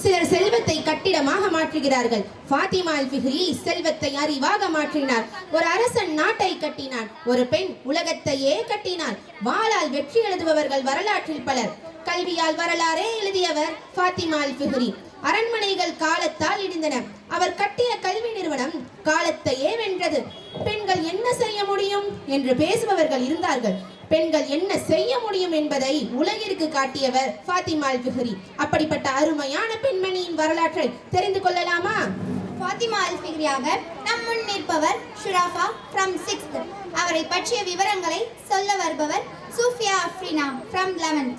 சிலர் செல்வத்தை கட்டிடமாக மாற்றுகிறார்கள். ஃபாத்திமா அல் ஃபிஹ்ரி செல்வத்தை அறிவாக மாற்றினார். ஒரு அரசன் நாட்டை கட்டினார், ஒரு பெண் உலகத்தையே கட்டினார். வாளால் வெற்றி எழுதுபவர்கள் வரலாற்றில் பலர். கல்வியால் வரலாறே எழுதியவர் ஃபாத்திமா அல் ஃபிஹ்ரி. அரண்மனைகள் காலத்தால் இடிந்தன, அவர் கட்டிய கல்வி நிறுவனம் காலத்தையே வென்றது. பெண்கள் என்ன செய்ய முடியும் என்று பேசுபவர்கள் இருந்தார்கள். பெண்கள் என்ன செய்ய முடியும் என்பதை உலகிற்கு காட்டியவர் ஃபாத்திமா அல் ஃபிஹ்ரி. அப்படிப்பட்ட அருமையான பெண்மணியின் வரலாற்றை தெரிந்து கொள்ளலாமா? ஃபாத்திமா அல் ஃபிஹ்ரியாக நம் முன் நிற்பவர் ஷுராஃபா ஃப்ரம் 6th. அவரை பற்றிய விவரங்களை சொல்ல வருபவர் சூஃபியா அஃப்ரீனா ஃப்ரம் 11th.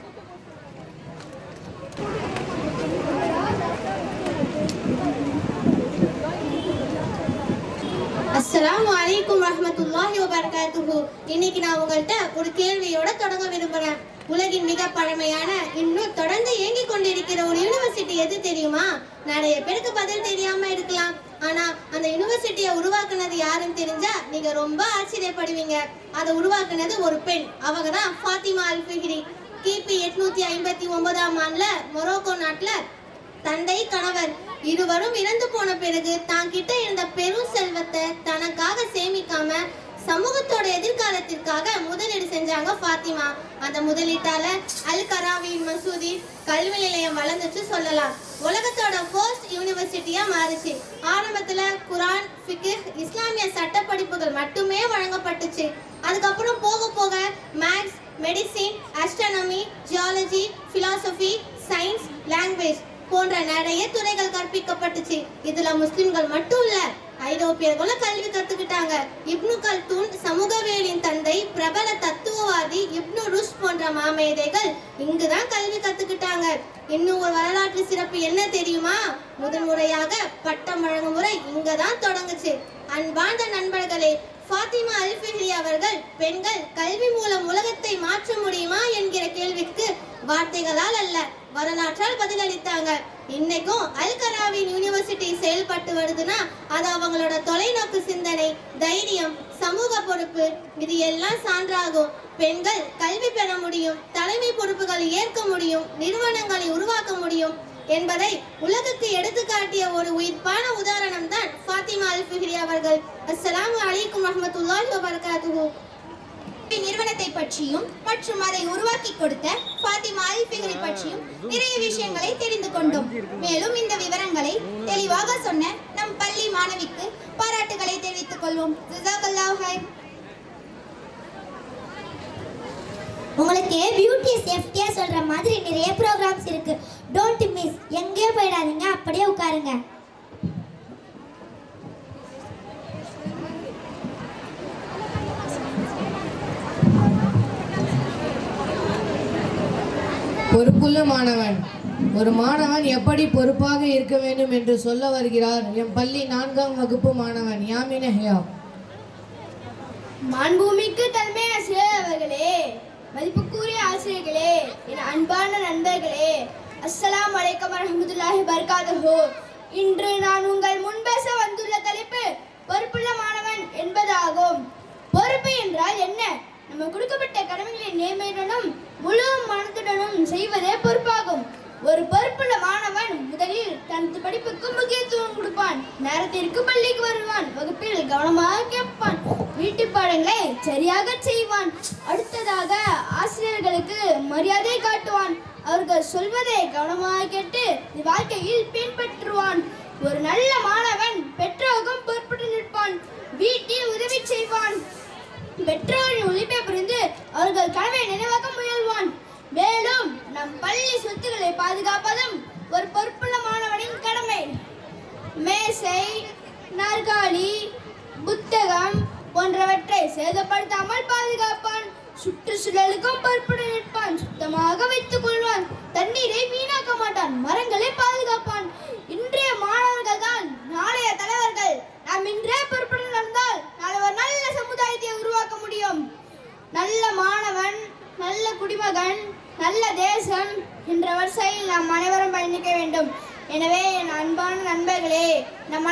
அஸ்ஸலாமு அலைக்கும் வரஹ்மத்துல்லாஹி வபரகாத்துஹு. இன்னைக்கு நான் உங்கள்கிட்ட ஒரு கேள்வியோட தொடங்க விரும்புறேன். உலகின் மிக பழமையான இன்னும் தொடர்ந்து இயங்கிக் கொண்டிருக்கிற ஒரு யூனிவர்சிட்டி எது தெரியுமா? நிறைய பேருக்கு பதில் தெரியாம இருக்கலாம். ஆனா அந்த யூனிவர்சிட்டியை உருவாக்குனது யாருன்னு தெரிஞ்சா நீங்க ரொம்ப ஆச்சரியப்படுவீங்க. அதை உருவாக்குனது ஒரு பெண். அவங்க தான் ஃபாத்திமா அல் ஃபிஹ்ரி. கிபி 859ஆம் ஆண்டுல மொரோக்கோ நாட்டுல தந்தை கணவர் இருவரும் இறந்து போன பிறகு தான் கிட்ட இருந்த பெரும் செல்வத்தை தனக்காக சேமிக்காம சமூகத்தோட எதிர்காலத்திற்காக முதலீடு செஞ்சாங்க ஃபாத்திமா. அந்த முதலீட்டால அல் கராவியின் மசூதி கல்வி நிலையம் வளர்ந்துச்சு சொல்லலாம். உலகத்தோட ஃபர்ஸ்ட் யூனிவர்சிட்டியா மாறுச்சு. ஆரம்பத்துல குரான், ஃபிக்ஹ், இஸ்லாமிய சட்ட படிப்புகள் மட்டுமே வழங்கப்பட்டுச்சு. அதுக்கப்புறம் போக போக maths, medicine, astronomy, geology, philosophy, science, language போன்ற நிறைய துறைகள் கற்பிக்கப்பட்டுச்சு. இதுல முஸ்லிம்கள் மட்டும் இல்ல, ஐரோப்பியர்களும் கல்வி கத்துக்கிட்டாங்க. இப்னு கல்தூன் சமூகவியலின் தந்தை, பிரபல தத்துவவாதி இப்னு ருஷ்த் போன்ற மாமேதைகள் இங்குதான் கல்வி கத்துக்கிட்டாங்க. இன்னும் ஒரு வரலாற்று சிறப்பு என்ன தெரியுமா? முதன்முறையாக பட்டம் வழங்கும் முறை இங்கதான் தொடங்குச்சு. அன்பார்ந்த நண்பர்களே, ஃபாத்திமா அல் ஃபிஹ்ரி அவர்கள் பெண்கள் கல்வி மூலம் உலகத்தை மாற்ற முடியுமா என்கிற கேள்விக்கு வார்த்தைகளால் அல்ல, வரலாற்றால் பதிலளித்தாங்க. இன்னைக்கும் அல் கராவின் யூனிவர்சிட்டி செயல்பட்டு வருதுன்னா அது அவங்களோட தொலைநோக்கு சிந்தனை, தைரியம், சமூக பொறுப்பு, இது எல்லாம் சான்றாகும். பெண்கள் கல்வி பெற முடியும், தலைமை பொறுப்புகளை ஏற்க முடியும், நிறுவனங்களை உருவாக்க முடியும் என்பதை உலகுக்கு எடுத்துக்காட்டிய ஒரு உயிர்ப்பான உதாரணம் தான் ஃபாத்திமா அல் ஃபிஹ்ரி அவர்கள். அஸ்ஸலாமு அலைக்கும் வரஹ்மத்துல்லாஹி வபரகாத்துஹு. நிறுவனத்தை பற்றியும் மற்றும் அதை உருவாக்கி கொடுத்த ஃபாத்திமா அல் ஃபிஹ்ரி பற்றியும் நிறைய விஷயங்களை தெரிந்து கொண்டோம். மேலும் இந்த விவரங்களை தெளிவாக சொன்ன நம் பள்ளி மாணவிக்கு பாராட்டுகளை தெரிவித்துக் கொள்வோம். ஜஸாக்கல்லாஹு ஹைர். உங்களுக்கு பியூட்டி சேஃப்டியா சொல்ற மாதிரி நிறைய ப்ரோக்ராம்ஸ் இருக்கு. Don't miss. எங்கேயும் போயிடாதீங்க, அப்படியே உட்காருங்க. பொறுப்புள்ள மாணவன். ஒரு மாணவன் எப்படி பொறுப்பாக இருக்க வேண்டும் என்று சொல்ல வருகிறார் என் பள்ளி 4ஆம் வகுப்பு மாணவன் யாமின் ஹயா. மாண்புமிக்கு தலைமை ஆசிரியர் அவர்களே, மதிப்புக்குரிய ஆசிரியர்களே, என் அன்பான நண்பர்களே, அஸ்ஸலாமு அலைக்கும் வரஹ்மத்துல்லாஹி வபரகாத்துஹு. இன்று நான் உங்கள் முன் பேச வந்துள்ள தலைப்பு பொறுப்புள்ள மாணவன் என்பதாகும். பொறுப்பு என்றால் என்ன? நம்ம கொடுக்கப்பட்ட கடமைகளை நேர்மையுடனும் முழு மனத்துடனும் செய்வதே பொறுப்பாகும். ஒரு பொறுப்புள்ள மாணவன் முதலில் தனது படிப்புக்கு முக்கியத்துவம் கொடுப்பான், நேரத்திற்கு பள்ளிக்கு வருவான், வகுப்பில் கவனமாக கேட்பான், வீட்டு பாடங்களை சரியாக செய்வான். அடுத்ததாக ஆசிரியர்களுக்கு மரியாதை காட்டுவான், அவர்கள் சொல்வதை கவனமாக கேட்டு வாழ்க்கையில் பின்பற்றுவான். ஒரு நல்ல மாணவன் பெற்றோருக்கும் பொறுப்பட்டு நிற்பான், வீட்டில் உதவி செய்வான், பெற்றோரின் உழைப்பை புரிந்து அவர்கள் கடமை நினைவாக்க முயல்வான். மேலும் நம் பள்ளி சொத்துக்களை பாதுகாப்பதும் ஒரு பொறுப்புள்ள மாணவனின் கடமை. மேசை, நாற்காலி, புத்தகம் போன்றவற்றை சேதப்படுத்தாமல் பாதுகாப்பான். சுற்றுச்சூழலுக்கும் பொறுப்புடன் நிற்பான், சுத்தமாக வைத்துக் கொள்வான், தண்ணீரை வீணாக்க மாட்டான், மரங்களை பாதுகாப்பான். இன்றைய மாணவர்கள் தான் நாளைய தலைவர்கள். நாம் இன்றே பொறுப்புடன் நடந்தால் நாளை ஒரு நல்ல சமுதாயத்தை உருவாக்க முடியும். நல்ல மாணவன், நல்ல குடிமகன், நல்ல தேசம் என்ற வரிசையில் நாம் அனைவரும் பயணிக்க வேண்டும். எனவே என் அன்பான நண்பர்களே, நம் அனைவரும்